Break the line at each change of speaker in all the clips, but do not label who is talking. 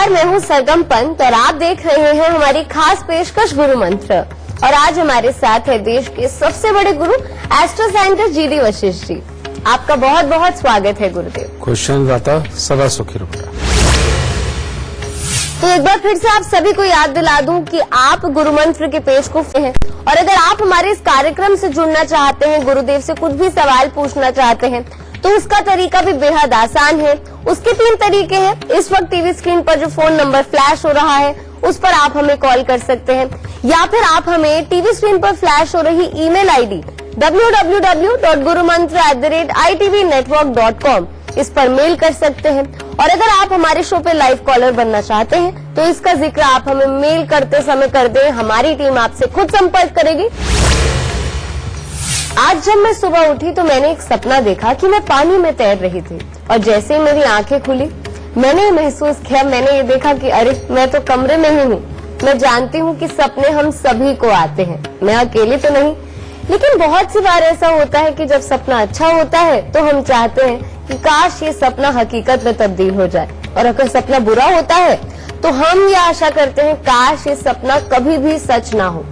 नमस्कार, मैं हूँ सरगम पंत और आप देख रहे हैं हमारी खास पेशकश गुरु मंत्र। और आज हमारे साथ है देश के सबसे बड़े गुरु astro scientist GD Vashishtha ji. आपका बहुत बहुत स्वागत है गुरुदेव।
क्वेश्चन दाता सदा सुखी रहो।
तो एक बार फिर से आप सभी को याद दिला दूं कि आप गुरु मंत्र के पेशकश हैं और अगर आप हमारे इस कार्यक्रम से जुड़ना चाहते हैं, गुरुदेव से कुछ भी सवाल पूछना चाहते हैं, तो उसका तरीका भी बेहद आसान है। उसके 3 तरीके हैं। इस वक्त टीवी स्क्रीन पर जो फोन नंबर फ्लैश हो रहा है उस पर आप हमें कॉल कर सकते हैं या फिर आप हमें टीवी स्क्रीन पर फ्लैश हो रही ईमेल आईडी www.gurumantra@itvnetwork.com इस पर मेल कर सकते हैं। और अगर आप हमारे शो पे लाइव कॉलर बनना चाहते हैं तो इसका जिक्र आप हमें मेल करते समय कर दें, हमारी टीम आपसे खुद संपर्क करेगी। आज जब मैं सुबह उठी तो मैंने एक सपना देखा कि मैं पानी में तैर रही थी और जैसे ही मेरी आंखें खुली मैंने महसूस किया, मैंने ये देखा कि अरे मैं तो कमरे में ही हूँ। मैं जानती हूँ कि सपने हम सभी को आते हैं, मैं अकेली तो नहीं, लेकिन बहुत सी बार ऐसा होता है कि जब सपना अच्छा होता है तो हम चाहते हैं कि काश ये सपना हकीकत में तब्दील हो जाए, और अगर सपना बुरा होता है तो हम ये आशा करते हैं काश ये सपना कभी भी सच ना हो।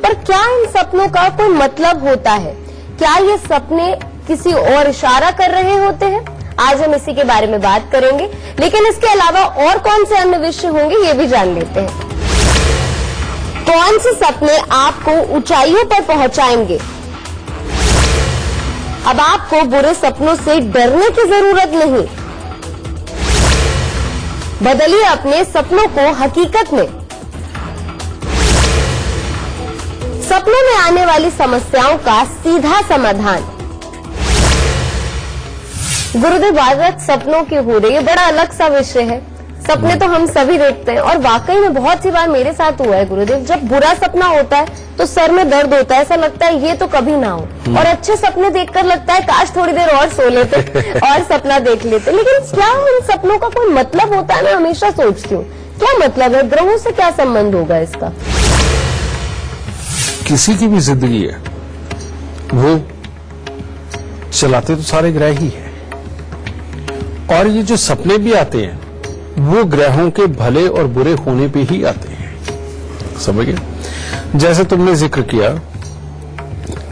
पर क्या इन सपनों का कोई मतलब होता है? क्या ये सपने किसी और इशारा कर रहे होते हैं? आज हम इसी के बारे में बात करेंगे, लेकिन इसके अलावा और कौन से अन्य विषय होंगे ये भी जान लेते हैं। कौन से सपने आपको ऊंचाइयों पर पहुंचाएंगे? अब आपको बुरे सपनों से डरने की जरूरत नहीं, बदलिए अपने सपनों को हकीकत में। सपनों में आने वाली समस्याओं का सीधा समाधान। गुरुदेव, बात सपनों की हो रही है, बड़ा अलग सा विषय है। सपने तो हम सभी देखते हैं और वाकई में बहुत सी बार मेरे साथ हुआ है गुरुदेव, जब बुरा सपना होता है तो सर में दर्द होता है, ऐसा लगता है ये तो कभी ना हो, और अच्छे सपने देखकर लगता है काश थोड़ी देर और सो लेते और सपना देख लेते। लेकिन क्या इन सपनों का कोई मतलब होता है? मैं हमेशा सोचती हूँ क्या मतलब है, ग्रहों से क्या संबंध होगा इसका?
किसी की भी जिंदगी है वो चलाते तो सारे ग्रह ही है, और ये जो सपने भी आते हैं वो ग्रहों के भले और बुरे होने पे ही आते हैं, समझ गए? जैसे तुमने जिक्र किया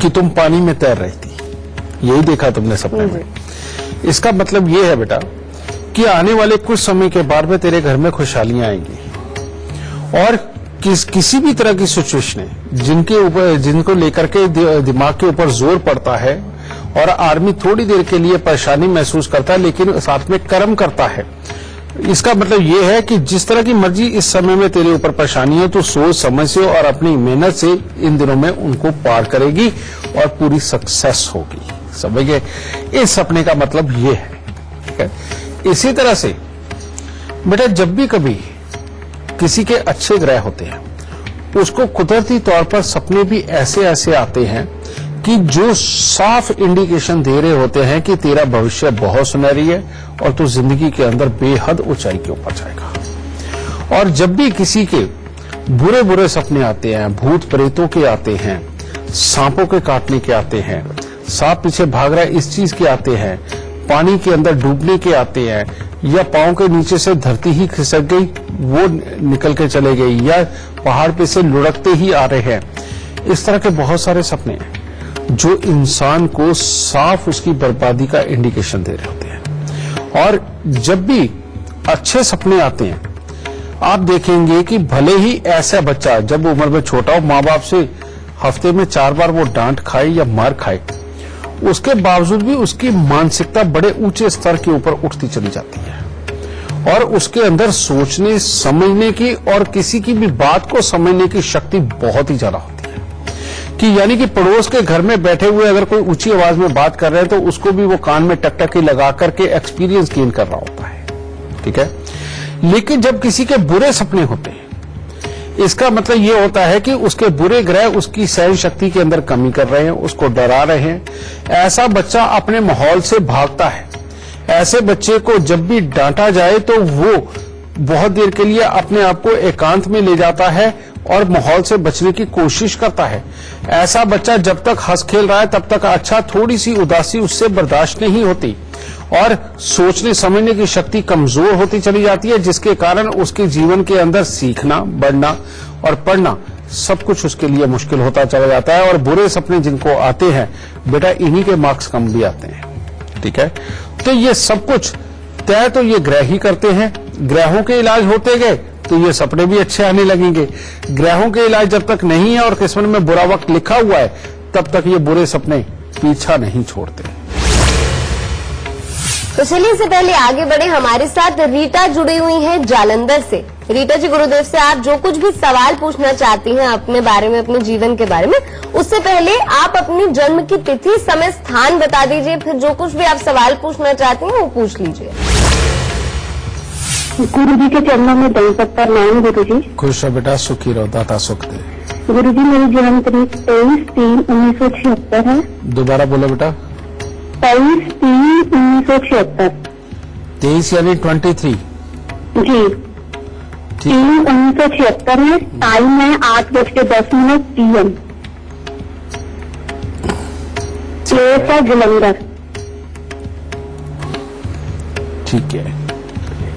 कि तुम पानी में तैर रही थी, यही देखा तुमने सपने में। इसका मतलब ये है बेटा कि आने वाले कुछ समय के बाद में तेरे घर में खुशहालियां आएंगी, और किसी भी तरह की सिचुएशन है जिनको लेकर के दिमाग के ऊपर जोर पड़ता है और आदमी थोड़ी देर के लिए परेशानी महसूस करता है लेकिन साथ में कर्म करता है। इसका मतलब ये है कि जिस तरह की मर्जी इस समय में तेरे ऊपर परेशानी है तो सोच समझ से और अपनी मेहनत से इन दिनों में उनको पार करेगी और पूरी सक्सेस होगी, समझ गए? इस सपने का मतलब ये है, ठीक है? इसी तरह से बेटा जब भी कभी किसी के अच्छे ग्रह होते हैं उसको कुदरती तौर पर सपने भी ऐसे ऐसे आते हैं कि जो साफ इंडिकेशन दे रहे होते हैं कि तेरा भविष्य बहुत सुनहरी है और तू जिंदगी के अंदर बेहद ऊंचाई के ऊपर जाएगा। और जब भी किसी के बुरे बुरे सपने आते हैं, भूत प्रेतों के आते हैं, सांपों के काटने के आते हैं, सांप पीछे भाग रहा है इस चीज के आते हैं, पानी के अंदर डूबने के आते हैं, या पांव के नीचे से धरती ही खिसक गई वो निकल के चले गई, या पहाड़ पे से लुढ़कते ही आ रहे हैं, इस तरह के बहुत सारे सपने हैं जो इंसान को साफ उसकी बर्बादी का इंडिकेशन दे रहे होते हैं। और जब भी अच्छे सपने आते हैं आप देखेंगे कि भले ही ऐसा बच्चा जब उम्र में छोटा हो, माँ बाप से हफ्ते में 4 बार वो डांट खाए या मार खाए, उसके बावजूद भी उसकी मानसिकता बड़े ऊंचे स्तर के ऊपर उठती चली जाती है और उसके अंदर सोचने समझने की और किसी की भी बात को समझने की शक्ति बहुत ही ज्यादा होती है। कि यानी कि पड़ोस के घर में बैठे हुए अगर कोई ऊंची आवाज में बात कर रहे हैं तो उसको भी वो कान में टकटकी लगा करके एक्सपीरियंस गेन कर रहा होता है, ठीक है? लेकिन जब किसी के बुरे सपने होते हैं इसका मतलब ये होता है कि उसके बुरे ग्रह उसकी सहन शक्ति के अंदर कमी कर रहे हैं, उसको डरा रहे हैं। ऐसा बच्चा अपने माहौल से भागता है। ऐसे बच्चे को जब भी डांटा जाए तो वो बहुत देर के लिए अपने आप को एकांत में ले जाता है और माहौल से बचने की कोशिश करता है। ऐसा बच्चा जब तक हंस खेल रहा है तब तक अच्छा, थोड़ी सी उदासी उससे बर्दाश्त नहीं होती और सोचने समझने की शक्ति कमजोर होती चली जाती है, जिसके कारण उसके जीवन के अंदर सीखना, बढ़ना और पढ़ना सब कुछ उसके लिए मुश्किल होता चला जाता है। और बुरे सपने जिनको आते हैं बेटा, इन्हीं के मार्क्स कम भी आते हैं। ठीक है, तो ये सब कुछ तय तो ये ग्रह ही करते हैं। ग्रहों के इलाज होते गए तो ये सपने भी अच्छे आने लगेंगे। ग्रहों के इलाज जब तक नहीं है और किस्मत में बुरा वक्त लिखा हुआ है, तब तक ये बुरे सपने पीछा नहीं छोड़ते।
तो चलिए इससे पहले आगे बढ़े, हमारे साथ रीटा जुड़ी हुई है जालंधर से। रीटा जी, गुरुदेव से आप जो कुछ भी सवाल पूछना चाहती हैं अपने बारे में, अपने जीवन के बारे में, उससे पहले आप अपनी जन्म की तिथि, समय, स्थान बता दीजिए, फिर जो कुछ भी आप सवाल पूछना चाहती हैं वो पूछ लीजिए।
गुरु जी के चरणों में दंपत प्रणाम। गुरु जी
खुश रहो बेटा, सुखी रहो, दाता सुख दे।
गुरु जी, मेरी जन्म तारीख 23/3/1976 है।
दोबारा बोलो बेटा।
23/3/1976।
23 यानी 23।
जी,
ठीक।
3/1976 है। टाइम है 8:10 PM। प्लेस है जालंधर।
ठीक है।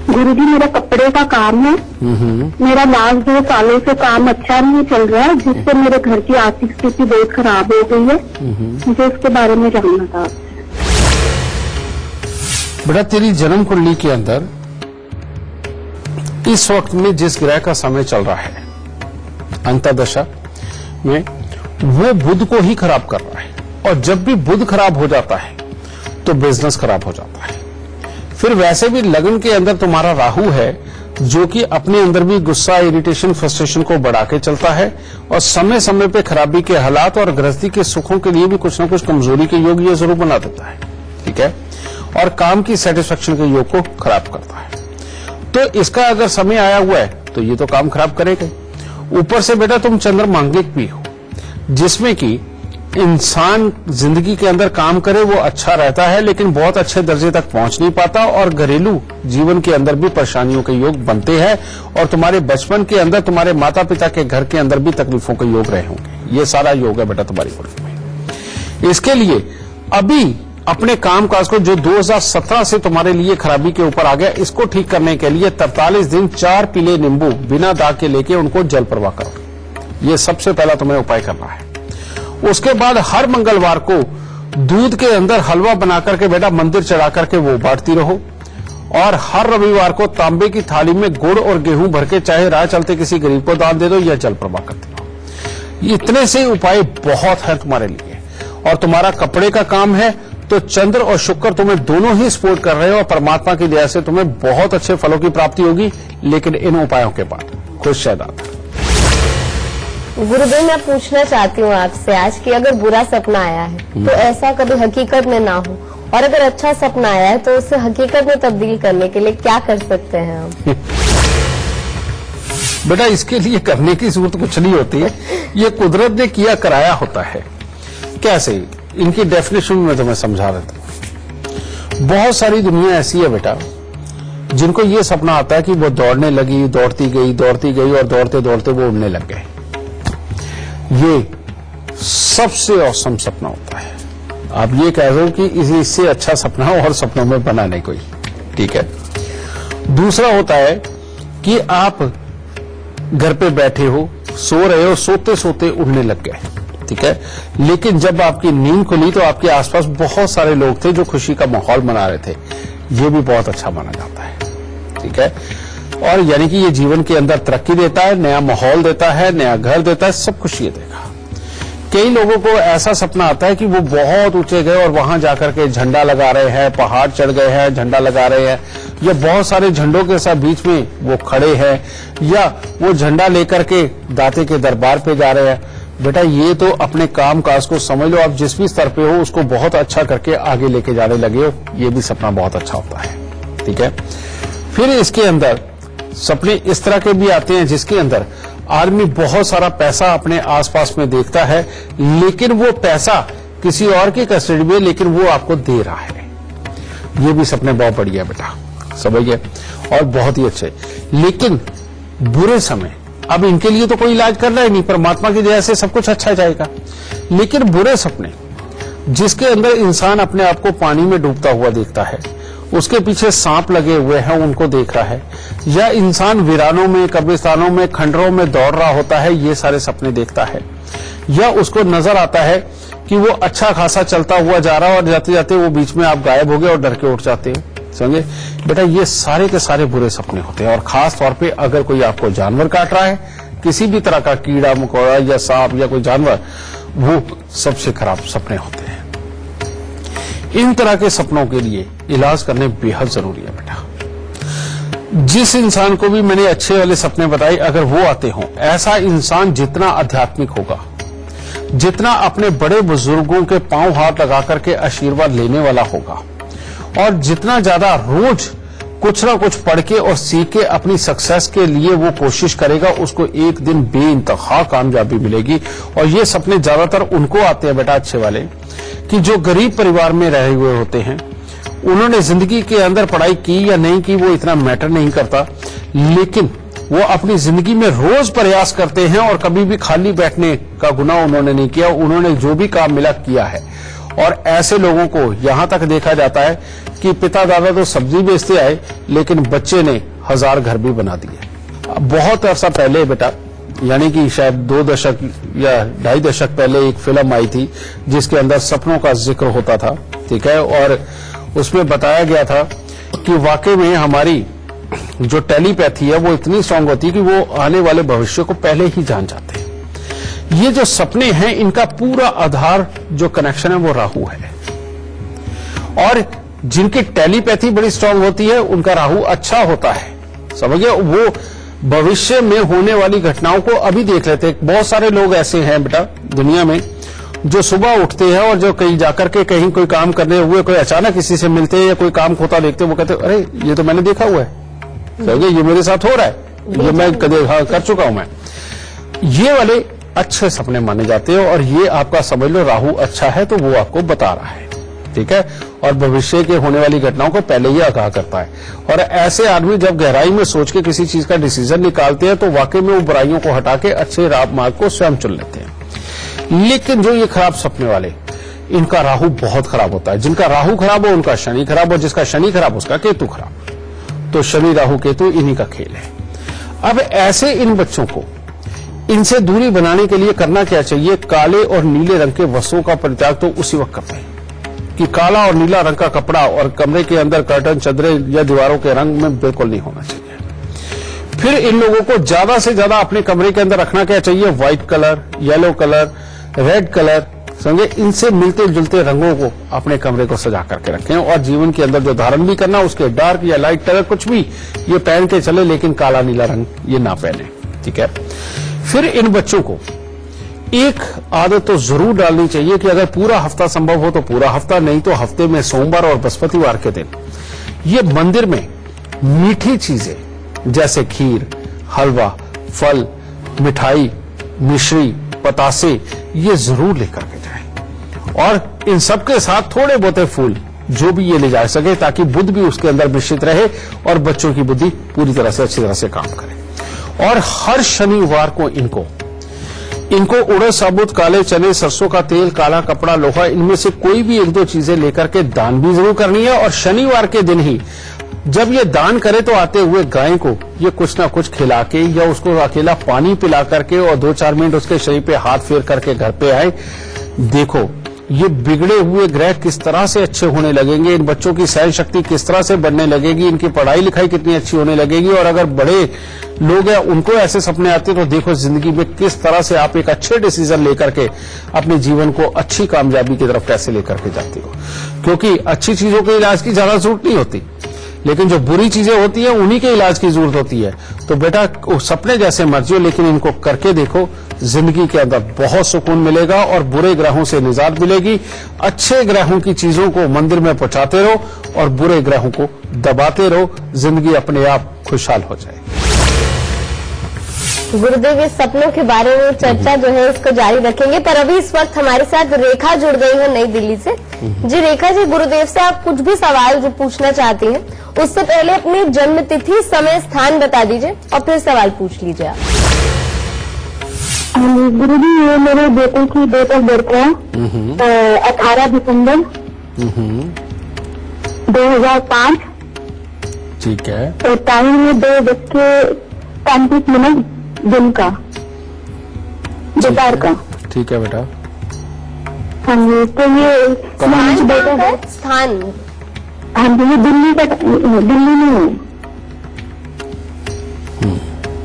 गुरु जी, मेरा कपड़े का काम है। मेरा लास्ट 2 सालों से काम अच्छा नहीं चल रहा है, जिससे मेरे घर की आर्थिक स्थिति बहुत खराब हो गई है। मुझे इसके बारे में जानना था।
बेटा, तेरी जन्म कुंडली के अंदर इस वक्त में जिस ग्रह का समय चल रहा है अंतर्दशा में, वो बुध को ही खराब कर रहा है। और जब भी बुध खराब हो जाता है तो बिजनेस खराब हो जाता है। फिर वैसे भी लगन के अंदर तुम्हारा राहु है, जो कि अपने अंदर भी गुस्सा, इरिटेशन, फ्रस्ट्रेशन को बढ़ा के चलता है और समय समय पे खराबी के हालात और गृहस्थी के सुखों के लिए भी कुछ ना कुछ कमजोरी के योग ये जरूर बना देता है। ठीक है, और काम की सेटिस्फेक्शन के योग को खराब करता है। तो इसका अगर समय आया हुआ है तो ये तो काम खराब करेगा। ऊपर से बेटा तुम चंद्र मांगलिक भी हो, जिसमें कि इंसान जिंदगी के अंदर काम करे वो अच्छा रहता है, लेकिन बहुत अच्छे दर्जे तक पहुंच नहीं पाता और घरेलू जीवन के अंदर भी परेशानियों के योग बनते हैं। और तुम्हारे बचपन के अंदर तुम्हारे माता पिता के घर के अंदर भी तकलीफों के योग रहे होंगे। ये सारा योग है बेटा तुम्हारी कुंडली में। इसके लिए अभी अपने काम काज को, जो 2017 से तुम्हारे लिए खराबी के ऊपर आ गया, इसको ठीक करने के लिए 43 दिन 4 पीले नींबू बिना दाग के लेके उनको जल प्रवाह करो। ये सबसे पहला तुम्हें उपाय करना है। उसके बाद हर मंगलवार को दूध के अंदर हलवा बना करके बेटा मंदिर चढ़ा करके वो बांटती रहो। और हर रविवार को तांबे की थाली में गुड़ और गेहूं भर के चाहे राह चलते किसी गरीब को दान दे दो या जल प्रवाह करते रहो। इतने से उपाय बहुत है तुम्हारे लिए। और तुम्हारा कपड़े का काम है तो चंद्र और शुक्र तुम्हें दोनों ही सपोर्ट कर रहे हो और परमात्मा की दया से तुम्हें बहुत अच्छे फलों की प्राप्ति होगी, लेकिन इन उपायों के बाद। खुश शहदाद।
गुरुदेव, मैं पूछना चाहती हूँ आपसे आज कि अगर बुरा सपना आया है तो ऐसा कभी हकीकत में ना हो, और अगर अच्छा सपना आया है तो उसे हकीकत में तब्दील करने के लिए क्या कर सकते हैं हम?
बेटा, इसके लिए करने की जरूरत कुछ नहीं होती है, ये कुदरत ने किया कराया होता है। कैसे? इनकी डेफिनेशन में तुम्हें समझा देता हूं। बहुत सारी दुनिया ऐसी है बेटा जिनको ये सपना आता है कि वो दौड़ने लगी, दौड़ती गई और दौड़ते दौड़ते वो उड़ने लग गए। ये सबसे औसम सपना होता है। आप ये कह रहे हो कि इससे अच्छा सपना और सपनों में बना नहीं कोई। ठीक है। दूसरा होता है कि आप घर पे बैठे हो, सो रहे हो, सोते सोते उड़ने लग गए। ठीक है, लेकिन जब आपकी नींद खुली तो आपके आसपास बहुत सारे लोग थे जो खुशी का माहौल मना रहे थे। ये भी बहुत अच्छा माना जाता है। ठीक है, और यानी कि ये जीवन के अंदर तरक्की देता है, नया माहौल देता है, नया घर देता है, सब कुछ ये देगा। कई लोगों को ऐसा सपना आता है कि वो बहुत ऊंचे गए और वहां जाकर के झंडा लगा रहे हैं, पहाड़ चढ़ गए हैं, झंडा लगा रहे हैं, या बहुत सारे झंडों के साथ बीच में वो खड़े हैं, या वो झंडा लेकर के दाते के दरबार पे जा रहे हैं। बेटा, ये तो अपने काम काज को समझ लो, आप जिस भी स्तर पे हो उसको बहुत अच्छा करके आगे लेके जाने लगे हो। ये भी सपना बहुत अच्छा होता है। ठीक है, फिर इसके अंदर सपने इस तरह के भी आते हैं जिसके अंदर आदमी बहुत सारा पैसा अपने आसपास में देखता है, लेकिन वो पैसा किसी और की कस्टडी में, लेकिन वो आपको दे रहा है। ये भी सपने बहुत बढ़िया बेटा, समझिए, और बहुत ही अच्छे। लेकिन बुरे समय, अब इनके लिए तो कोई इलाज करना ही नहीं, परमात्मा की दया से सब कुछ अच्छा जाएगा। लेकिन बुरे सपने जिसके अंदर इंसान अपने आप को पानी में डूबता हुआ देखता है, उसके पीछे सांप लगे हुए हैं उनको देख रहा है, या इंसान वीरानों में, कब्रिस्तानों में, खंडरों में दौड़ रहा होता है, ये सारे सपने देखता है, या उसको नजर आता है कि वो अच्छा खासा चलता हुआ जा रहा है और जाते जाते वो बीच में आप गायब हो गए और डर के उठ जाते हैं। समझे बेटा, ये सारे के सारे बुरे सपने होते हैं। और खास तौर पे अगर कोई आपको जानवर काट रहा है, किसी भी तरह का कीड़ा मकोड़ा या सांप या कोई जानवर, वो सबसे खराब सपने होते हैं। इन तरह के सपनों के लिए इलाज करने बेहद जरूरी है बेटा। जिस इंसान को भी मैंने अच्छे वाले सपने बताए, अगर वो आते हों, ऐसा इंसान जितना आध्यात्मिक होगा, जितना अपने बड़े बुजुर्गों के पांव हाथ लगा करके आशीर्वाद लेने वाला होगा, और जितना ज्यादा रोज कुछ ना कुछ पढ़ के और सीख के अपनी सक्सेस के लिए वो कोशिश करेगा, उसको एक दिन बेइंतहा कामयाबी मिलेगी। और ये सपने ज्यादातर उनको आते हैं बेटा अच्छे वाले, कि जो गरीब परिवार में रहे हुए होते हैं। उन्होंने जिंदगी के अंदर पढ़ाई की या नहीं की वो इतना मैटर नहीं करता, लेकिन वो अपनी जिंदगी में रोज प्रयास करते हैं और कभी भी खाली बैठने का गुनाह उन्होंने नहीं किया। उन्होंने जो भी काम मिला किया है। और ऐसे लोगों को यहां तक देखा जाता है कि पिता दादा तो सब्जी बेचते आए, लेकिन बच्चे ने 1000 घर भी बना दिए। बहुत अरसा पहले बेटा, यानी कि शायद 2 दशक या 2.5 दशक पहले एक फिल्म आई थी जिसके अंदर सपनों का जिक्र होता था, ठीक है। और उसमें बताया गया था कि वाकई में हमारी जो टेलीपैथी है वो इतनी स्ट्रांग होती है कि वो आने वाले भविष्य को पहले ही जान जाते हैं। ये जो सपने हैं, इनका पूरा आधार जो कनेक्शन है वो राहु है। और जिनकी टेलीपैथी बड़ी स्ट्रांग होती है उनका राहु अच्छा होता है। समझिए, वो भविष्य में होने वाली घटनाओं को अभी देख लेते हैं। बहुत सारे लोग ऐसे हैं बेटा दुनिया में जो सुबह उठते हैं और जो कहीं जाकर के कहीं कोई काम करने हुए कोई अचानक किसी से मिलते हैं या कोई काम होता देखते हैं, वो कहते हैं अरे ये तो मैंने देखा हुआ है, समझिए ये मेरे साथ हो रहा है, ये मैं कर चुका हूं मैं। ये वाले अच्छे सपने माने जाते हैं। और ये आपका समझ लो राहु अच्छा है तो वो आपको बता रहा है, ठीक है। और भविष्य के होने वाली घटनाओं को पहले ही आगाह करता है। और ऐसे आदमी जब गहराई में सोच के किसी चीज का डिसीजन निकालते हैं तो वाकई में वो बुराइयों को हटा के अच्छे मार्ग को स्वयं चुन लेते हैं। लेकिन जो ये खराब सपने वाले, इनका राहु बहुत खराब होता है। जिनका राहु खराब हो उनका शनि खराब हो, जिसका शनि खराब उसका केतु खराब। तो शनि राहु केतु इन्हीं का खेल है। अब ऐसे इन बच्चों को इनसे दूरी बनाने के लिए करना क्या चाहिए? काले और नीले रंग के वस्त्रों का परित्याग तो उसी वक्त करते हैं कि काला और नीला रंग का कपड़ा और कमरे के अंदर कर्टन, चदरें या दीवारों के रंग में बिल्कुल नहीं होना चाहिए। फिर इन लोगों को ज्यादा से ज्यादा अपने कमरे के अंदर रखना क्या चाहिए? White colour, yellow colour, red colour, समझे, इनसे मिलते जुलते रंगों को अपने कमरे को सजा करके रखें। और जीवन के अंदर जो धारण भी करना उसके डार्क या लाइट कलर कुछ भी ये पहन के चले, लेकिन काला नीला रंग ये ना पहने, ठीक है। फिर इन बच्चों को एक आदत तो जरूर डालनी चाहिए कि अगर पूरा हफ्ता संभव हो तो पूरा हफ्ता, नहीं तो हफ्ते में सोमवार और बृहस्पतिवार के दिन ये मंदिर में मीठी चीजें जैसे खीर, हलवा, फल, मिठाई, मिश्री, पतासे ये जरूर लेकर के जाएं। और इन सबके साथ थोड़े बहुते फूल जो भी ये ले जा सके, ताकि बुद्ध भी उसके अंदर मिश्रित रहे और बच्चों की बुद्धि पूरी तरह से अच्छी तरह से काम करे। और हर शनिवार को इनको उड़द साबुत, काले चने, सरसों का तेल, काला कपड़ा, लोहा, इनमें से कोई भी 1-2 चीजें लेकर के दान भी जरूर करनी है। और शनिवार के दिन ही जब ये दान करे तो आते हुए गाय को ये कुछ ना कुछ खिला के या उसको अकेला पानी पिला करके और 2-4 मिनट उसके शरीर पे हाथ फेर करके घर पे आए। देखो ये बिगड़े हुए ग्रह किस तरह से अच्छे होने लगेंगे, इन बच्चों की सहन शक्ति किस तरह से बढ़ने लगेगी, इनकी पढ़ाई लिखाई कितनी अच्छी होने लगेगी। और अगर बड़े लोग हैं उनको ऐसे सपने आते तो देखो जिंदगी में किस तरह से आप एक अच्छे डिसीजन लेकर के अपने जीवन को अच्छी कामयाबी की तरफ कैसे लेकर के जाते हो। क्योंकि अच्छी चीजों के इलाज की ज्यादा जरूरत नहीं होती, लेकिन जो बुरी चीजें होती हैं उन्हीं के इलाज की जरूरत होती है। तो बेटा सपने जैसे मर्जी हो, लेकिन इनको करके देखो, जिंदगी के अंदर बहुत सुकून मिलेगा और बुरे ग्रहों से निजात मिलेगी। अच्छे ग्रहों की चीजों को मंदिर में पहुंचाते रहो और बुरे ग्रहों को दबाते रहो, जिंदगी अपने आप खुशहाल हो जाए।
गुरुदेव इस सपनों के बारे में चर्चा जो है इसको जारी रखेंगे, पर अभी इस वक्त हमारे साथ रेखा जुड़ गई है नई दिल्ली से। जी रेखा जी, गुरुदेव से आप कुछ भी सवाल जो पूछना चाहती हैं उससे पहले अपनी जन्म तिथि, समय, स्थान बता दीजिए और फिर सवाल पूछ लीजिए आप।
गुरु जी, ये मेरे बेटे की डेट ऑफ बर्थ है 18 दिसंबर 2005।
ठीक है।
और टाइम है 2:35 दिन का, दोपहर का।
ठीक है बेटा।
हाँ जी, तो ये
स्थान कहाँ का है? स्थान
हाँ जी, ये दिल्ली में है।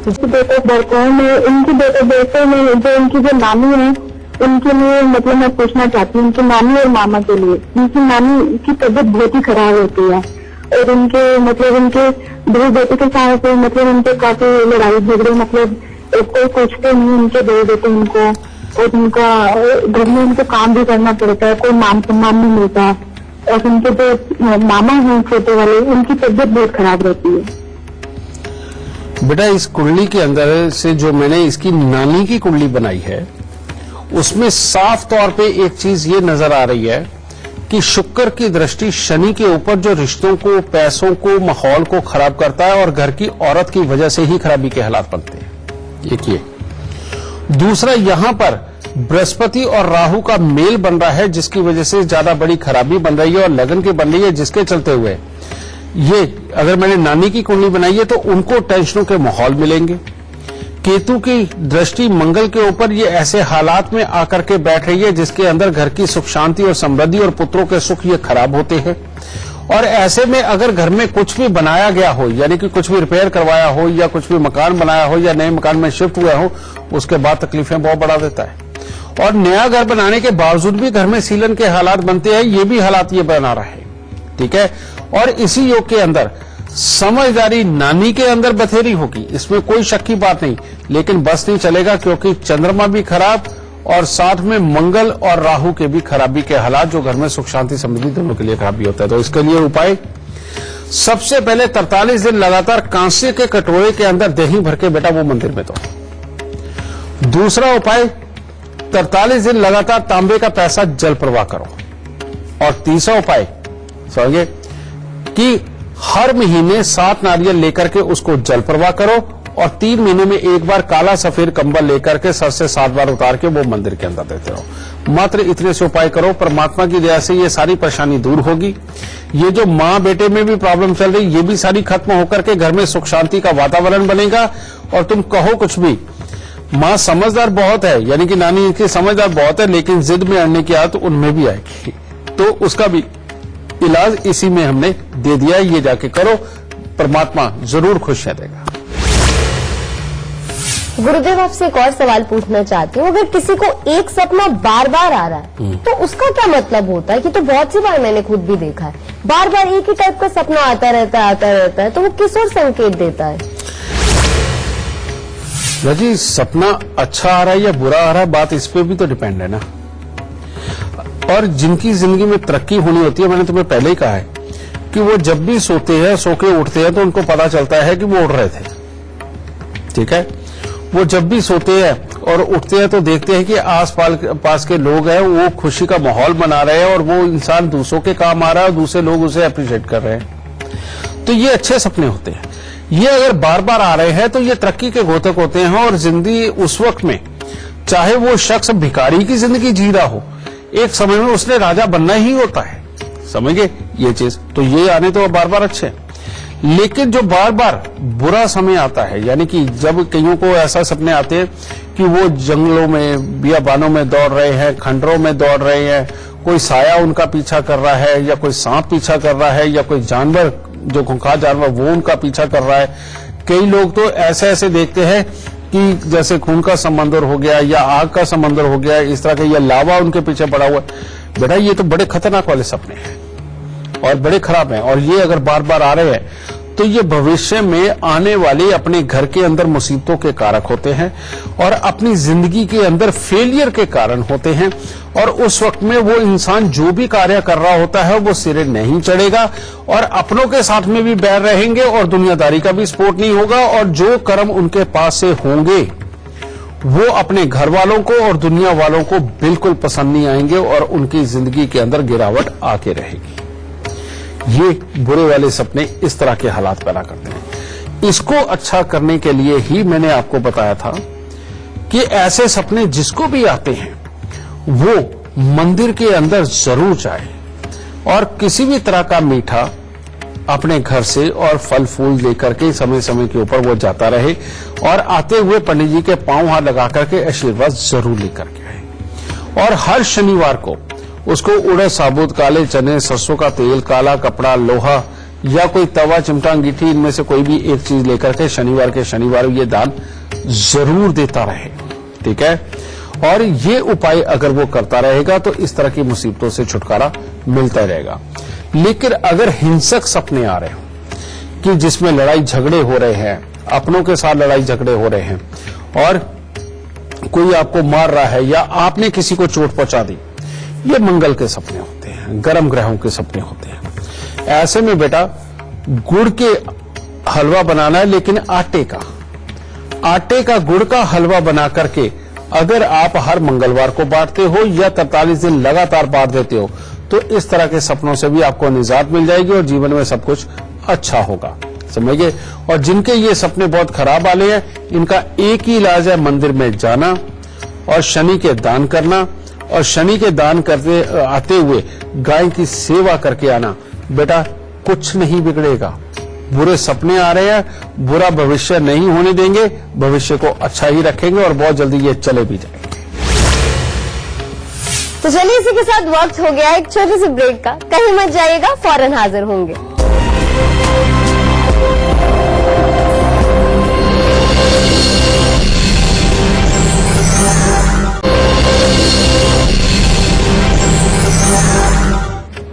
डेट ऑफ बर्थ है। मैं इनकी डेट ऑफ बर्थ में जो इनकी जो नानी है उनके लिए मतलब मैं पूछना चाहती हूँ, उनकी नानी और मामा के लिए। उनकी नानी की तबीयत बहुत ही खराब होती है और उनके मतलब उनके दो बेटे के साथ मतलब उनके काफी लड़ाई झगड़े, मतलब कोई पूछते नहीं उनके दो बेटे उनको, और उनका घर में उनको काम भी करना पड़ता है, कोई मान सम्मान नहीं मिलता। और उनके जो मामा हैं छोटे वाले, उनकी तबीयत बहुत खराब रहती है।
बेटा इस कुंडली के अंदर से जो मैंने इसकी नानी की कुंडली बनाई है उसमें साफ तौर पे एक चीज ये नजर आ रही है कि शुक्र की दृष्टि शनि के ऊपर जो रिश्तों को, पैसों को, माहौल को खराब करता है और घर की औरत की वजह से ही खराबी के हालात बनते हैं। एक ये। दूसरा, यहां पर बृहस्पति और राहु का मेल बन रहा है जिसकी वजह से ज्यादा बड़ी खराबी बन रही है और लगन की बन रही है, जिसके चलते हुए ये अगर मैंने नानी की कुंडली बनाई है तो उनको टेंशनों के माहौल मिलेंगे। केतु की दृष्टि मंगल के ऊपर ये ऐसे हालात में आकर के बैठ रही है जिसके अंदर घर की सुख शांति और समृद्धि और पुत्रों के सुख ये खराब होते हैं। और ऐसे में अगर घर में कुछ भी बनाया गया हो, यानी कि कुछ भी रिपेयर करवाया हो या कुछ भी मकान बनाया हो या नए मकान में शिफ्ट हुआ हो, उसके बाद तकलीफें बहुत बढ़ा देता है। और नया घर बनाने के बावजूद भी घर में सीलन के हालात बनते हैं, ये भी हालात ये बना रहा है। ठीक है। और इसी योग के अंदर समझदारी नानी के अंदर बथेरी होगी, इसमें कोई शक की बात नहीं, लेकिन बस नहीं चलेगा क्योंकि चंद्रमा भी खराब और साथ में मंगल और राहु के भी खराबी के हालात जो घर में सुख शांति समृद्धि दोनों के लिए खराबी होता है। तो इसके लिए उपाय, सबसे पहले 43 दिन लगातार कांसे के कटोरे के अंदर दही भर के बेटा वो मंदिर में दो। दूसरा उपाय, 43 दिन लगातार तांबे का पैसा जल प्रवाह करो। और तीसरा उपाय समझे कि हर महीने 7 नारियल लेकर के उसको जल प्रवाह करो और 3 महीने में एक बार काला सफेद कंबल लेकर के सर से 7 बार उतार के वो मंदिर के अंदर देते रहो। मात्र इतने से उपाय करो, परमात्मा की दया से ये सारी परेशानी दूर होगी। ये जो माँ बेटे में भी प्रॉब्लम चल रही ये भी सारी खत्म होकर के घर में सुख शांति का वातावरण बनेगा। और तुम कहो कुछ भी, माँ समझदार बहुत है, यानी कि नानी की समझदार बहुत है, लेकिन जिद में अड़ने की आदत उनमें भी आएगी। तो उसका भी इलाज इसी में हमने दे दिया, ये जाके करो, परमात्मा जरूर खुशियां देगा।
गुरुदेव, आपसे एक और सवाल पूछना चाहती हूँ। अगर किसी को एक सपना बार बार आ रहा है तो उसका क्या मतलब होता है? कि तो बहुत सी बार मैंने खुद भी देखा है, बार बार एक ही टाइप का सपना आता रहता है, तो वो किस ओर संकेत देता है?
जी, सपना अच्छा आ रहा है या बुरा आ रहा है, बात इस पे भी तो डिपेंड है ना। और जिनकी जिंदगी में तरक्की होनी होती है, मैंने तुम्हें पहले ही कहा है कि वो जब भी सोते हैं, सो के उठते हैं तो उनको पता चलता है कि वो उड़ रहे थे। ठीक है। वो जब भी सोते हैं और उठते हैं तो देखते हैं कि आस पास के लोग हैं वो खुशी का माहौल बना रहे हैं और वो इंसान दूसरों के काम आ रहा है और दूसरे लोग उसे अप्रिशिएट कर रहे हैं। तो ये अच्छे सपने होते हैं। ये अगर बार बार आ रहे हैं तो ये तरक्की के घोतक होते हैं। और जिंदगी उस वक्त में, चाहे वो शख्स भिखारी की जिंदगी जी रहा हो, एक समय में उसने राजा बनना ही होता है। समझिए ये चीज। तो ये आने तो बार बार अच्छे हैं, लेकिन जो बार बार बुरा समय आता है, यानी कि जब कईयों को ऐसा सपने आते हैं कि वो जंगलों में, बियाबानों में दौड़ रहे हैं, खंडरों में दौड़ रहे हैं, कोई साया उनका पीछा कर रहा है या कोई सांप पीछा कर रहा है या कोई जानवर, जो खूंखार जानवर, वो उनका पीछा कर रहा है। कई लोग तो ऐसे ऐसे देखते हैं कि जैसे खून का समंदर हो गया या आग का समंदर हो गया, इस तरह के, या लावा उनके पीछे पड़ा हुआ है। बेटा ये तो बड़े खतरनाक वाले सपने हैं और बड़े खराब हैं। और ये अगर बार बार आ रहे हैं तो ये भविष्य में आने वाले अपने घर के अंदर मुसीबतों के कारक होते हैं और अपनी जिंदगी के अंदर फेलियर के कारण होते हैं। और उस वक्त में वो इंसान जो भी कार्य कर रहा होता है वो सिरे नहीं चढ़ेगा और अपनों के साथ में भी बैर रहेंगे और दुनियादारी का भी सपोर्ट नहीं होगा। और जो कर्म उनके पास से होंगे वो अपने घर वालों को और दुनिया वालों को बिल्कुल पसंद नहीं आएंगे और उनकी जिंदगी के अंदर गिरावट आके रहेगी। ये बुरे वाले सपने इस तरह के हालात पैदा करते हैं। इसको अच्छा करने के लिए ही मैंने आपको बताया था कि ऐसे सपने जिसको भी आते हैं वो मंदिर के अंदर जरूर जाए और किसी भी तरह का मीठा अपने घर से और फल फूल लेकर के समय समय के ऊपर वो जाता रहे और आते हुए पंडित जी के पांव हाथ लगा करके आशीर्वाद जरूर लेकर के आए। और हर शनिवार को उसको उड़द साबुत, काले चने, सरसों का तेल, काला कपड़ा, लोहा या कोई तवा, चिमटा, अंगीठी, इनमें से कोई भी एक चीज लेकर के शनिवार ये दान जरूर देता रहे। ठीक है, और ये उपाय अगर वो करता रहेगा तो इस तरह की मुसीबतों से छुटकारा मिलता रहेगा। लेकिन अगर हिंसक सपने आ रहे हो कि जिसमें लड़ाई झगड़े हो रहे हैं, अपनों के साथ लड़ाई झगड़े हो रहे हैं और कोई आपको मार रहा है या आपने किसी को चोट पहुंचा दी, ये मंगल के सपने होते हैं, गर्म ग्रहों के सपने होते हैं। ऐसे में बेटा गुड़ के हलवा बनाना है, लेकिन आटे का गुड़ का हलवा बना करके अगर आप हर मंगलवार को बांटते हो या 43 दिन लगातार बांट देते हो तो इस तरह के सपनों से भी आपको निजात मिल जाएगी और जीवन में सब कुछ अच्छा होगा। समझ गए। और जिनके ये सपने बहुत खराब वाले हैं, इनका एक ही इलाज है, मंदिर में जाना और शनि के दान करना, और शनि के दान करते आते हुए गाय की सेवा करके आना। बेटा कुछ नहीं बिगड़ेगा। बुरे सपने आ रहे हैं, बुरा भविष्य नहीं होने देंगे, भविष्य को अच्छा ही रखेंगे और बहुत जल्दी ये चले भी जाएंगे।
तो चलिए इसी के साथ वक्त हो गया एक छोटे से ब्रेक का। कहीं मत जाइएगा, फौरन हाजिर होंगे।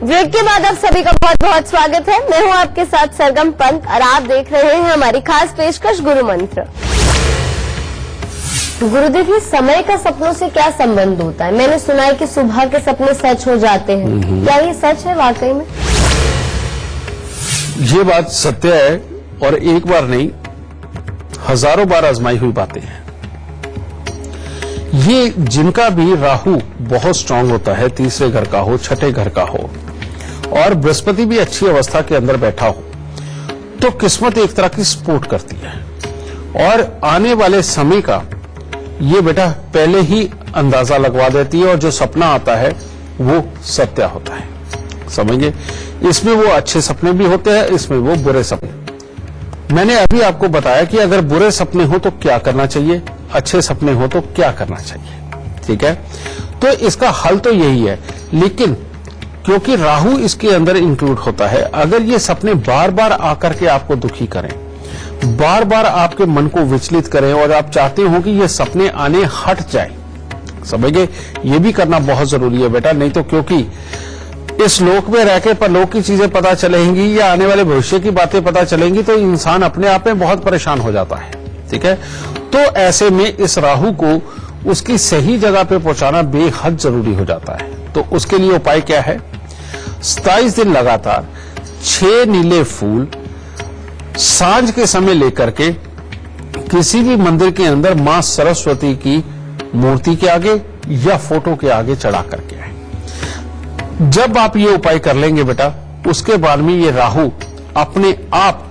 ब्रेक के बाद आप सभी का बहुत बहुत स्वागत है। मैं हूं आपके साथ सरगम पंत और आप देख रहे हैं हमारी खास पेशकश गुरु मंत्र। गुरुदेव, ये समय का सपनों से क्या संबंध होता है? मैंने सुना है कि सुबह के सपने सच हो जाते हैं, क्या ये सच है वाकई में?
ये बात सत्य है और एक बार नहीं, हजारों बार आजमाई हुई बातें हैं। ये जिनका भी राहु बहुत स्ट्रांग होता है, तीसरे घर का हो, छठे घर का हो, और बृहस्पति भी अच्छी अवस्था के अंदर बैठा हो, तो किस्मत एक तरह की सपोर्ट करती है और आने वाले समय का ये बेटा पहले ही अंदाजा लगवा देती है और जो सपना आता है वो सत्य होता है। समझिए, इसमें वो अच्छे सपने भी होते हैं, इसमें वो बुरे सपने। मैंने अभी आपको बताया कि अगर बुरे सपने हो तो क्या करना चाहिए, अच्छे सपने हो तो क्या करना चाहिए। ठीक है, तो इसका हल तो यही है। लेकिन क्योंकि राहु इसके अंदर इंक्लूड होता है, अगर ये सपने बार बार आकर के आपको दुखी करें, बार बार आपके मन को विचलित करें और आप चाहते हो कि ये सपने आने हट जाए, समझिए, ये भी करना बहुत जरूरी है बेटा। नहीं तो क्योंकि इस लोक में रह के परलोक की चीजें पता चलेंगी या आने वाले भविष्य की बातें पता चलेंगी तो इंसान अपने आप में बहुत परेशान हो जाता है। ठीक है, तो ऐसे में इस राहु को उसकी सही जगह पे पहुंचाना बेहद जरूरी हो जाता है। तो उसके लिए उपाय क्या है? 27 दिन लगातार 6 नीले फूल सांझ के समय लेकर के किसी भी मंदिर के अंदर मां सरस्वती की मूर्ति के आगे या फोटो के आगे चढ़ा करके आए। जब आप ये उपाय कर लेंगे बेटा, उसके बाद में ये राहु अपने आप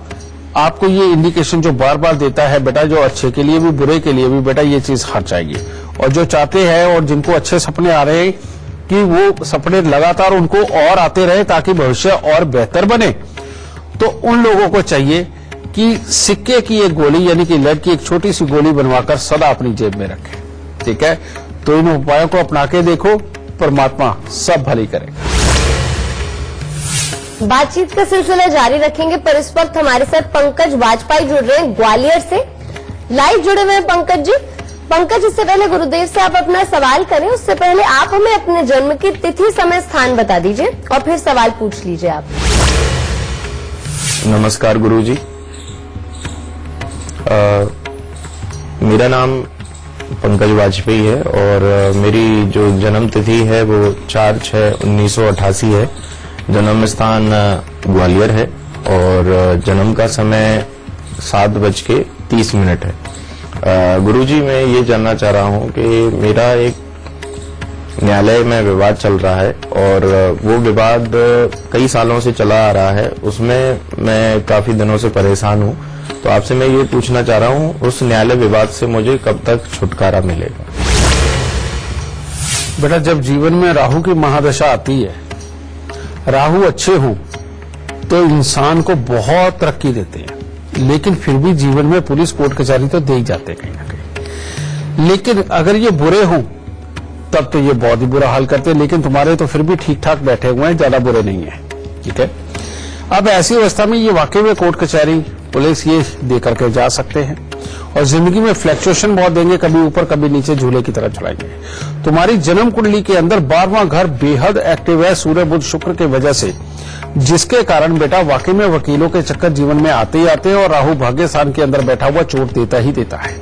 आपको ये इंडिकेशन जो बार बार देता है बेटा, जो अच्छे के लिए भी बुरे के लिए भी बेटा, ये चीज हट जाएगी। और जो चाहते हैं और जिनको अच्छे सपने आ रहे हैं कि वो सपने लगातार उनको और आते रहे ताकि भविष्य और बेहतर बने, तो उन लोगों को चाहिए कि सिक्के की एक गोली यानी कि लेड की एक छोटी सी गोली बनवाकर सदा अपनी जेब में रखें। ठीक है, तो इन उपायों को अपना के देखो, परमात्मा सब भली करेगा।
बातचीत का सिलसिला जारी रखेंगे, पर इस वक्त हमारे साथ पंकज वाजपेयी जुड़ रहे हैं ग्वालियर से। लाइव जुड़े हुए हैं पंकज जी। पंकज, इससे पहले गुरुदेव से आप अपना सवाल करें, उससे पहले आप हमें अपने जन्म की तिथि, समय, स्थान बता दीजिए और फिर सवाल पूछ लीजिए आप।
नमस्कार गुरुजी। मेरा नाम पंकज वाजपेयी है और मेरी जो जन्म तिथि है वो 4/6/1988 है। जन्म स्थान ग्वालियर है और जन्म का समय 7:30 है। गुरुजी, मैं ये जानना चाह रहा हूँ कि मेरा एक न्यायालय में विवाद चल रहा है और वो विवाद कई सालों से चला आ रहा है। उसमें मैं काफी दिनों से परेशान हूं। तो आपसे मैं ये पूछना चाह रहा हूं, उस न्यायालय विवाद से मुझे कब तक छुटकारा मिलेगा?
बेटा, जब जीवन में राहु की महादशा आती है, राहु अच्छे हों तो इंसान को बहुत तरक्की देते हैं, लेकिन फिर भी जीवन में पुलिस कोर्ट कचहरी तो दे ही जाते हैं कहीं ना कहीं। लेकिन अगर ये बुरे हों तब तो ये बहुत ही बुरा हाल करते हैं, लेकिन तुम्हारे तो फिर भी ठीक ठाक बैठे हुए हैं, ज्यादा बुरे नहीं है। ठीक है, अब ऐसी अवस्था में ये वाकई में कोर्ट कचहरी पुलिस ये दे करके जा सकते हैं और जिंदगी में फ्लक्चुएशन बहुत देंगे, कभी ऊपर कभी नीचे झूले की तरह चलाएंगे। तुम्हारी जन्म कुंडली के अंदर 12वां घर बेहद एक्टिव है सूर्य बुध शुक्र की वजह से, जिसके कारण बेटा वाकई में वकीलों के चक्कर जीवन में आते ही आते हैं और राहु भाग्य स्थान के अंदर बैठा हुआ चोट देता ही देता है।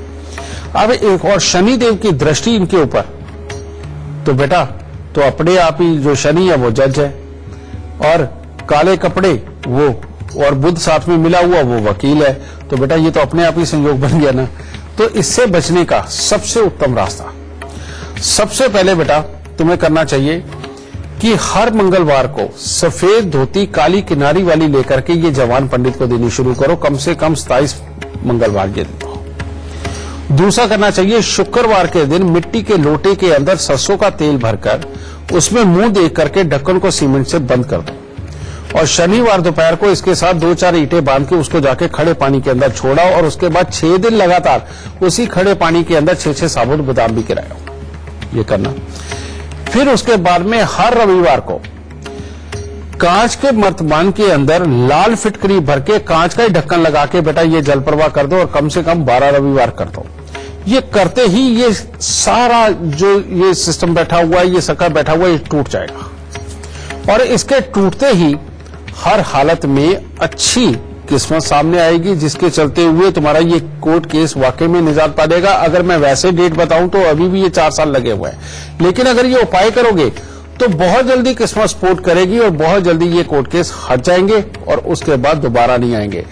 अब एक और शनि देव की दृष्टि इनके ऊपर, तो बेटा तो अपने आप ही जो शनि है वो जज है और काले कपड़े वो और बुध साथ में मिला हुआ वो वकील है। तो बेटा ये तो अपने आप ही संयोग बन गया ना। तो इससे बचने का सबसे उत्तम रास्ता, सबसे पहले बेटा तुम्हें करना चाहिए कि हर मंगलवार को सफेद धोती काली किनारी वाली लेकर के ये जवान पंडित को देनी शुरू करो, कम से कम 27 मंगलवार ये दो। दूसरा करना चाहिए, शुक्रवार के दिन मिट्टी के लोटे के अंदर सरसों का तेल भरकर उसमें मुंह देख करके ढक्कन को सीमेंट से बंद कर दो और शनिवार दोपहर को इसके साथ 2-4 ईंटें बांध के उसको जाके खड़े पानी के अंदर छोड़ा और उसके बाद 6 दिन लगातार उसी खड़े पानी के अंदर 6-6 साबुत बादाम भी गिराया। ये करना। फिर उसके बाद में हर रविवार को कांच के मर्तमान के अंदर लाल फिटकरी भर के कांच का ही ढक्कन लगा के बेटा ये जल प्रवाह कर दो और कम से कम 12 रविवार कर दो। ये करते ही ये सारा जो ये सिस्टम बैठा हुआ है, ये सका बैठा हुआ है, ये टूट जाएगा और इसके टूटते ही हर हालत में अच्छी किस्मत सामने आएगी, जिसके चलते हुए तुम्हारा ये कोर्ट केस वाकई में निजात पा देगा। अगर मैं वैसे डेट बताऊं तो अभी भी ये 4 साल लगे हुए हैं, लेकिन अगर ये उपाय करोगे तो बहुत जल्दी किस्मत सपोर्ट करेगी और बहुत जल्दी ये कोर्ट केस हट जाएंगे और उसके बाद दोबारा नहीं आएंगे।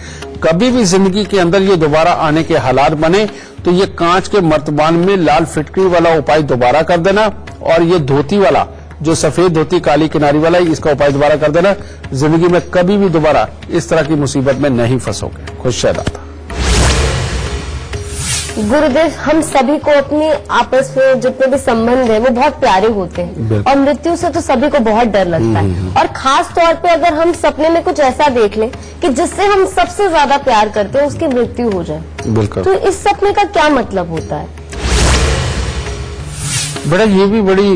कभी भी जिंदगी के अंदर ये दोबारा आने के हालात बने तो ये कांच के मर्तबान में लाल फिटकरी वाला उपाय दोबारा कर देना और ये धोती वाला जो सफेद धोती काली किनारी वाला है इसका उपाय दोबारा कर देना। जिंदगी में कभी भी दोबारा इस तरह की मुसीबत में नहीं फंसोगे। खुश रहता।
गुरुदेव, हम सभी को अपने आपस में जितने भी संबंध है वो बहुत प्यारे होते हैं और मृत्यु से तो सभी को बहुत डर लगता है और खास तौर पे अगर हम सपने में कुछ ऐसा देख लें कि जिससे हम सबसे ज्यादा प्यार करते हैं उसकी मृत्यु हो जाए,
बिल्कुल,
तो इस सपने का क्या मतलब होता है?
बेटा ये भी बड़ी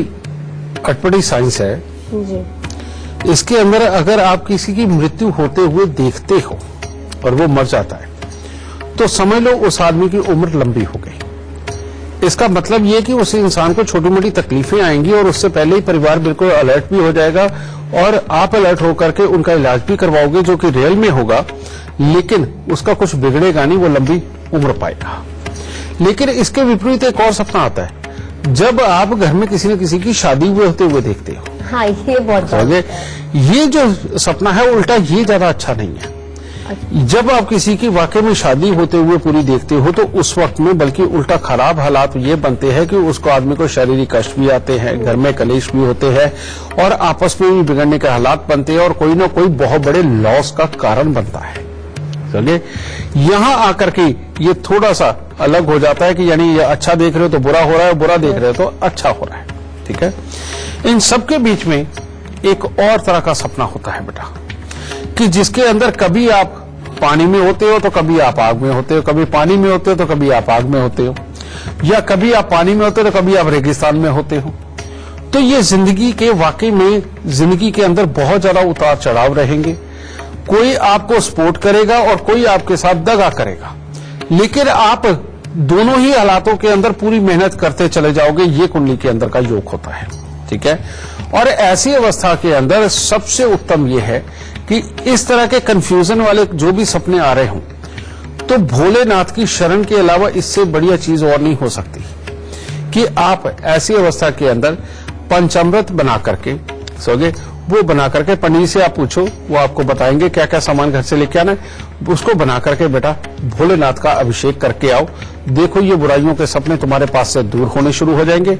अटपटी साइंस है
जी।
इसके अंदर अगर आप किसी की मृत्यु होते हुए देखते हो और वो मर जाता है तो समझ लो उस आदमी की उम्र लंबी हो गई। इसका मतलब ये कि उस इंसान को छोटी मोटी तकलीफें आएंगी और उससे पहले ही परिवार बिल्कुल अलर्ट भी हो जाएगा और आप अलर्ट होकर के उनका इलाज भी करवाओगे जो कि रियल में होगा, लेकिन उसका कुछ बिगड़ेगा नहीं, वो लंबी उम्र पाएगा। लेकिन इसके विपरीत एक और सपना आता है जब आप घर में किसी न किसी की शादी हुए होते हुए देखते हो।
हाँ, ये बहुत
ये जो सपना है उल्टा ये ज्यादा अच्छा नहीं है। जब आप किसी की वाकई में शादी होते हुए पूरी देखते हो तो उस वक्त में बल्कि उल्टा खराब हालात ये बनते हैं कि उसको आदमी को शारीरिक कष्ट भी आते हैं, घर में कलेश भी होते हैं और आपस में भी बिगड़ने के हालात बनते हैं और कोई ना कोई बहुत बड़े लॉस का कारण बनता है। चलिए यहां आकर के ये थोड़ा सा अलग हो जाता है कि यानी ये अच्छा देख रहे हो तो बुरा हो रहा है, बुरा देख रहे हो तो अच्छा हो रहा है। ठीक है, इन सबके बीच में एक और तरह का सपना होता है बेटा कि जिसके अंदर कभी आप पानी में होते हो तो कभी आप आग में होते हो, कभी पानी में होते हो तो कभी आप आग में होते हो, या कभी आप पानी में होते हो तो कभी आप रेगिस्तान में होते हो। तो ये जिंदगी के वाकई में जिंदगी के अंदर बहुत ज्यादा उतार चढ़ाव रहेंगे। कोई आपको सपोर्ट करेगा और कोई आपके साथ दगा करेगा, लेकिन आप दोनों ही हालातों के अंदर पूरी मेहनत करते चले जाओगे। ये कुंडली के अंदर का योग होता है। ठीक है, और ऐसी अवस्था के अंदर सबसे उत्तम यह है कि इस तरह के कंफ्यूजन वाले जो भी सपने आ रहे हों तो भोलेनाथ की शरण के अलावा इससे बढ़िया चीज और नहीं हो सकती कि आप ऐसी अवस्था के अंदर पंचामृत बना करके सोगे। वो बना करके पंडित से आप पूछो, वो आपको बताएंगे क्या क्या सामान घर से लेके आना है। उसको बना करके बेटा भोलेनाथ का अभिषेक करके आओ। देखो ये बुराइयों के सपने तुम्हारे पास से दूर होने शुरू हो जाएंगे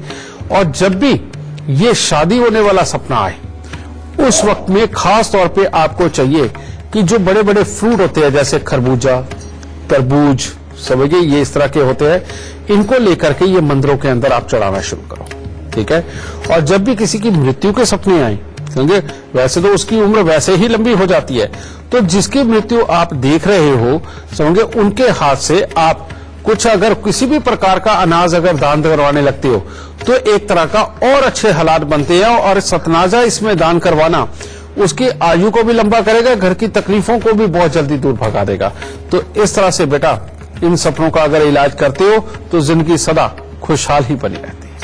और जब भी ये शादी होने वाला सपना आए, उस वक्त में खास तौर पे आपको चाहिए कि जो बड़े बड़े फ्रूट होते हैं जैसे खरबूजा, तरबूज, समझिए ये इस तरह के होते हैं, इनको लेकर के ये मंदिरों के अंदर आप चढ़ाना शुरू करो, ठीक है। और जब भी किसी की मृत्यु के सपने आए, समझे, वैसे तो उसकी उम्र वैसे ही लंबी हो जाती है, तो जिसकी मृत्यु आप देख रहे हो, समझे, उनके हाथ से आप कुछ अगर किसी भी प्रकार का अनाज अगर दान करवाने लगते हो तो एक तरह का और अच्छे हालात बनते हैं। और सतनाजा इसमें दान करवाना उसकी आयु को भी लंबा करेगा, घर की तकलीफों को भी बहुत जल्दी दूर भगा देगा। तो इस तरह से बेटा इन सपनों का अगर इलाज करते हो तो जिंदगी सदा खुशहाल ही बनी रहती है।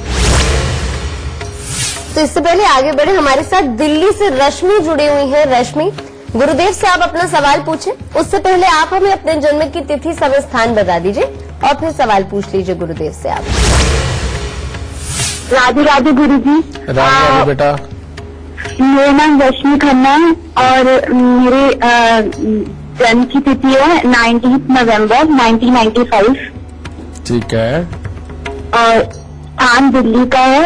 तो इससे पहले आगे बढ़े, हमारे साथ दिल्ली से रश्मि जुड़ी हुई है। रश्मि, गुरुदेव से आप अपना सवाल पूछें, उससे पहले आप हमें अपने जन्म की तिथि, समय, स्थान बता दीजिए और फिर सवाल पूछ लीजिए गुरुदेव से आप।
राधे राधे गुरु जी।
राधे राधे बेटा।
मेरा नाम रश्मि खन्ना है और मेरे जन्म की तिथि है 19 नवंबर 1995
ठीक है।
और स्थान दिल्ली का है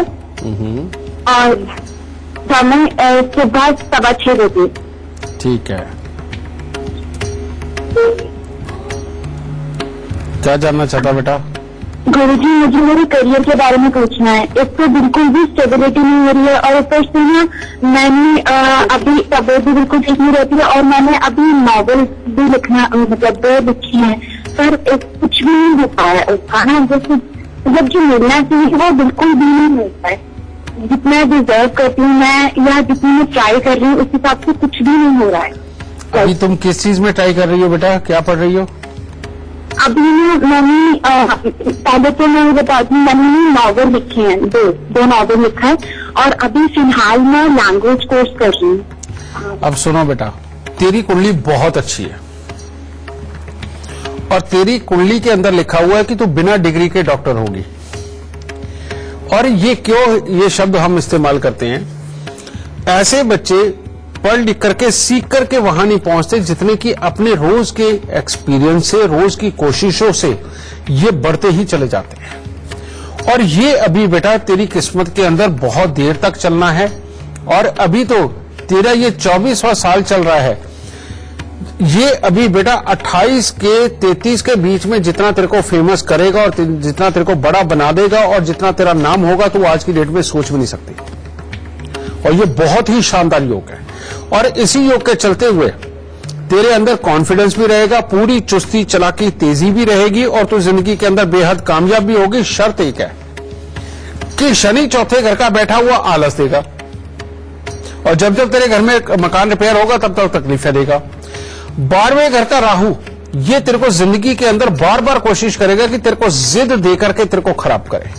और समय सुबह 6:15 बजे।
ठीक है, क्या जानना चाहता बेटा?
गुरुजी, मुझे मेरे करियर के बारे में पूछना है। एक तो बिल्कुल भी स्टेबिलिटी नहीं हो रही है और ऊपर से ना मैंने अभी तबीयत भी बिल्कुल ठीक नहीं रहती है और मैंने अभी नॉवेल भी लिखना मतलब 2 लिखी है, पर कुछ भी नहीं हो पाया उसका ना, जैसे मतलब जो मिलना चाहिए वो बिल्कुल भी नहीं मिलता है। जितना डिजर्व करती हूँ मैं या जितनी मैं ट्राई कर रही हूँ उस हिसाब से कुछ भी नहीं हो रहा है।
अभी तुम किस चीज में ट्राई कर रही हो बेटा, क्या पढ़ रही हो?
अभी मैंने पहले तो मैं बताती हूँ, मैंने नॉवेल लिखे हैं, दो नॉवेल लिखा है और अभी फिलहाल मैं लैंग्वेज कोर्स कर रही हूँ।
अब सुनो बेटा, तेरी कुंडली बहुत अच्छी है और तेरी कुंडली के अंदर लिखा हुआ है कि तू बिना डिग्री के डॉक्टर होगी। और ये क्यों ये शब्द हम इस्तेमाल करते हैं, ऐसे बच्चे पढ़ लिख करके सीख करके वहां नहीं पहुंचते जितने कि अपने रोज के एक्सपीरियंस से, रोज की कोशिशों से ये बढ़ते ही चले जाते हैं। और ये अभी बेटा तेरी किस्मत के अंदर बहुत देर तक चलना है और अभी तो तेरा ये 24वां साल चल रहा है। ये अभी बेटा 28 के 33 के बीच में जितना तेरे को फेमस करेगा और जितना तेरे को बड़ा बना देगा और जितना तेरा नाम होगा तो आज की डेट में सोच भी नहीं सकती। और ये बहुत ही शानदार योग है और इसी योग के चलते हुए तेरे अंदर कॉन्फिडेंस भी रहेगा, पूरी चुस्ती चालाकी तेजी भी रहेगी और तू जिंदगी के अंदर बेहद कामयाब भी होगी। शर्त एक है कि शनि चौथे घर का बैठा हुआ आलस देगा और जब जब तेरे घर में मकान रिपेयर होगा तब तक तकलीफें देगा। 12वें घर का राहु ये तेरे को जिंदगी के अंदर बार बार कोशिश करेगा कि तेरे को जिद दे करके तेरे को खराब करे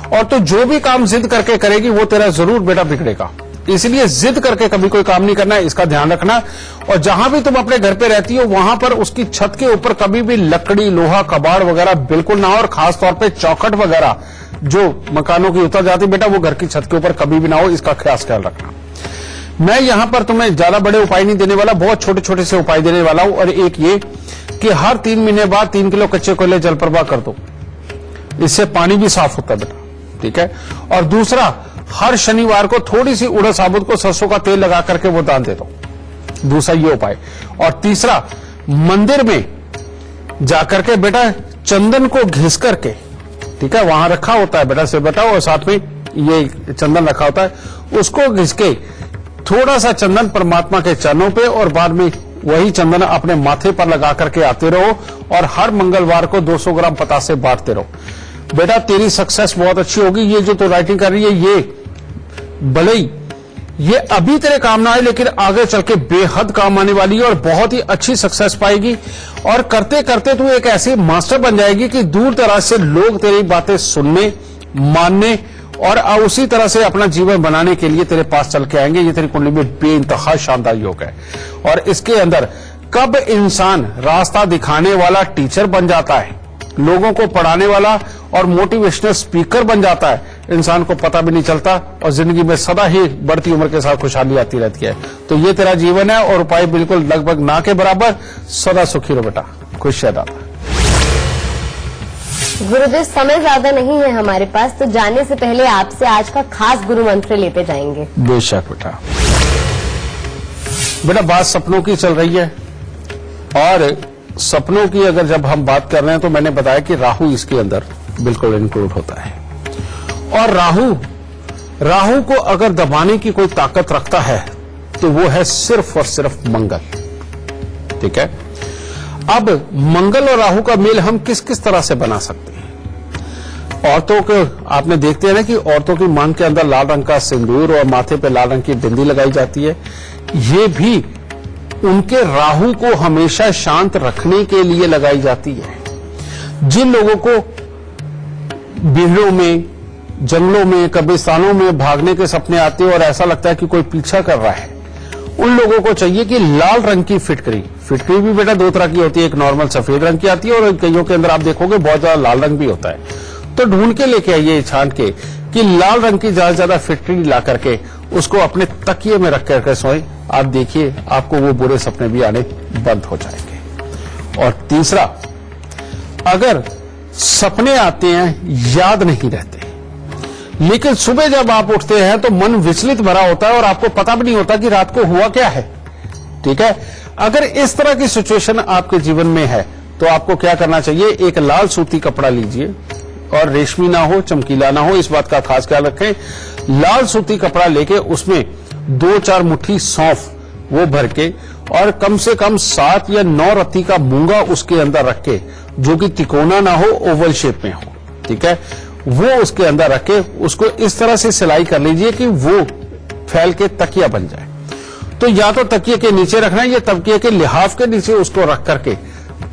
और तो जो भी काम जिद करके करेगी वो तेरा जरूर बेटा बिगड़ेगा। इसलिए जिद करके कभी कोई काम नहीं करना है, इसका ध्यान रखना। और जहां भी तुम अपने घर पे रहती हो वहां पर उसकी छत के ऊपर कभी भी लकड़ी, लोहा, कबाड़ वगैरह बिल्कुल ना हो और खासतौर पे चौखट वगैरह जो मकानों की उतर जाती बेटा वो घर की छत के ऊपर कभी भी ना हो, इसका खास ख्याल रखना। मैं यहां पर तुम्हें ज्यादा बड़े उपाय नहीं देने वाला, बहुत छोटे छोटे से उपाय देने वाला हूं। और एक ये कि हर 3 महीने बाद 3 किलो कच्चे कोयले जल प्रवाह कर दो, इससे पानी भी साफ होता है बेटा, ठीक है। और दूसरा, हर शनिवार को थोड़ी सी उड़द साबुत को सरसों का तेल लगा करके वो दान दे दो, दूसरा ये उपाय। और तीसरा, मंदिर में जाकर के बेटा चंदन को घिस करके, ठीक है, वहां रखा होता है बेटा से बताओ और साथ में ये चंदन रखा होता है, उसको घिस के थोड़ा सा चंदन परमात्मा के चरणों पे और बाद में वही चंदन अपने माथे पर लगा करके आते रहो और हर मंगलवार को 200 ग्राम पतासे बांटते रहो। बेटा तेरी सक्सेस बहुत अच्छी होगी। ये जो तो राइटिंग कर रही है ये भले ही ये अभी तेरे काम ना आए लेकिन आगे चल के बेहद काम आने वाली है और बहुत ही अच्छी सक्सेस पाएगी और करते करते तू एक ऐसी मास्टर बन जाएगी कि दूर दराज से लोग तेरी बातें सुनने, मानने और उसी तरह से अपना जीवन बनाने के लिए तेरे पास चल के आएंगे। ये तेरी कुंडली में बेइंतहा शानदार योग है और इसके अंदर कब इंसान रास्ता दिखाने वाला टीचर बन जाता है, लोगों को पढ़ाने वाला और मोटिवेशनल स्पीकर बन जाता है, इंसान को पता भी नहीं चलता और जिंदगी में सदा ही बढ़ती उम्र के साथ खुशहाली आती रहती है। तो ये तेरा जीवन है और उपाय बिल्कुल लगभग ना के बराबर। सदा सुखी रहो बेटा, खुश है दाता।
गुरुदेव, समय ज्यादा नहीं है हमारे पास, तो जाने से पहले आपसे आज का खास गुरु मंत्र लेते जाएंगे।
बेशक बेटा। बेटा, बात सपनों की चल रही है, और सपनों की अगर जब हम बात कर रहे हैं तो मैंने बताया कि राहु इसके अंदर बिल्कुल इंक्लूड होता है। और राहु को अगर दबाने की कोई ताकत रखता है तो वो है सिर्फ और सिर्फ मंगल। ठीक है। अब मंगल और राहु का मेल हम किस किस तरह से बना सकते हैं? औरतों को आपने देखते हैं ना कि औरतों की मांग के अंदर लाल रंग का सिंदूर और माथे पे लाल रंग की बिंदी लगाई जाती है। ये भी उनके राहु को हमेशा शांत रखने के लिए लगाई जाती है। जिन लोगों को भीड़ों में, जंगलों में, कब्रिस्तानों में भागने के सपने आते हैं और ऐसा लगता है कि कोई पीछा कर रहा है, उन लोगों को चाहिए कि लाल रंग की फिटकरी भी बेटा दो तरह की होती है, एक नॉर्मल सफेद रंग की आती है और कईयों के अंदर आप देखोगे बहुत ज्यादा लाल रंग भी होता है। तो ढूंढ के लेके आइए छांट के कि लाल रंग की ज्यादा से ज्यादा फिटकरी ला करके उसको अपने तकिए में रख करके सोए। आप देखिए आपको वो बुरे सपने भी आने बंद हो जाएंगे। और तीसरा, अगर सपने आते हैं याद नहीं रहते, लेकिन सुबह जब आप उठते हैं तो मन विचलित भरा होता है और आपको पता भी नहीं होता कि रात को हुआ क्या है। ठीक है। अगर इस तरह की सिचुएशन आपके जीवन में है तो आपको क्या करना चाहिए? एक लाल सूती कपड़ा लीजिए, और रेशमी ना हो, चमकीला ना हो, इस बात का खास ख्याल रखें। लाल सूती कपड़ा लेके उसमें 2-4 मुट्ठी सौंफ वो भर के, और कम से कम 7 या 9 रत्ती का मूंगा उसके अंदर रख के, जो कि तिकोना ना हो, ओवल शेप में हो। ठीक है। वो उसके अंदर रख के उसको इस तरह से सिलाई कर लीजिए कि वो फैल के तकिया बन जाए। तो या तो तकिए के नीचे रखना है या तकिए के लिहाफ के नीचे उसको रख करके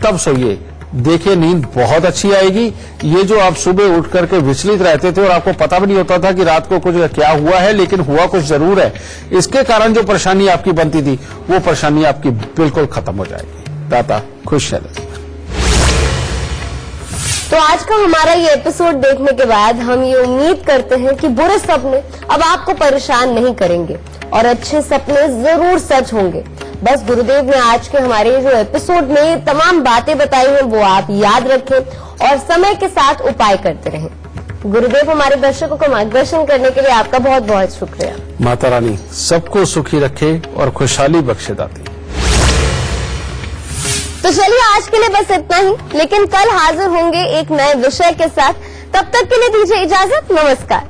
तब सोइए। देखिए नींद बहुत अच्छी आएगी। ये जो आप सुबह उठ करके विचलित रहते थे और आपको पता भी नहीं होता था कि रात को कुछ क्या हुआ है, लेकिन हुआ कुछ जरूर है, इसके कारण जो परेशानी आपकी बनती थी वो परेशानी आपकी बिल्कुल खत्म हो जाएगी। दाता खुश रहे।
तो आज का हमारा ये एपिसोड देखने के बाद हम ये उम्मीद करते हैं कि बुरे सपने अब आपको परेशान नहीं करेंगे और अच्छे सपने जरूर सच होंगे। बस गुरुदेव ने आज के हमारे जो एपिसोड में ये तमाम बातें बताई हैं वो आप याद रखें और समय के साथ उपाय करते रहें। गुरुदेव, हमारे दर्शकों को मार्गदर्शन करने के लिए आपका बहुत बहुत शुक्रिया।
माता रानी सबको सुखी रखे और खुशहाली बख्शे दाती।
तो चलिए आज के लिए बस इतना ही, लेकिन कल हाजिर होंगे एक नए विषय के साथ। तब तक के लिए दीजिए इजाजत। नमस्कार।